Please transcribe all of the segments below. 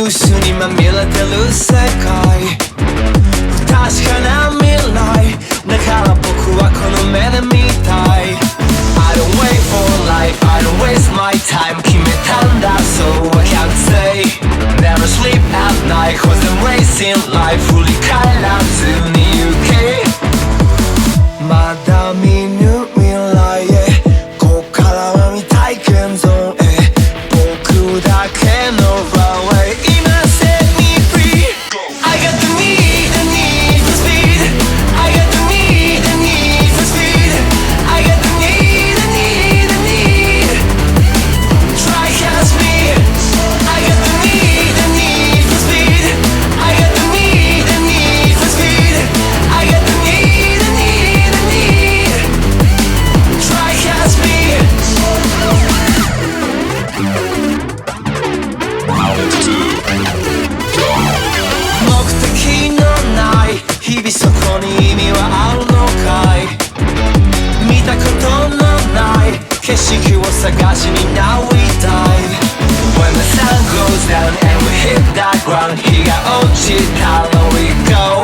ニュースにまみれてる世界、不確かな未来だから僕はこの目で見たい。 I don't wait for life, I don't waste my time 決めたんだ so I can't say Never sleep at night cause I'm racing life 振り返らずに行け、まだ見ぬ未来へ、こっからは未体験ゾーンへ、僕だけのランウェイ今 set me free I got the need for speed I got the need for speed I got the need Try catch me I got the need for speed I got the need for speed I got the need Try catch me目的のない日々そこに意味はあるのかい、見たことのない景色を探しに Now we dive When the sun goes down and we hit that ground 日が落ちたら we go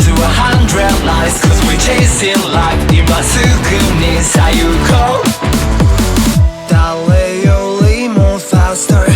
To 100 lights cause we chasing life 今すぐにさ行こう、誰よりも faster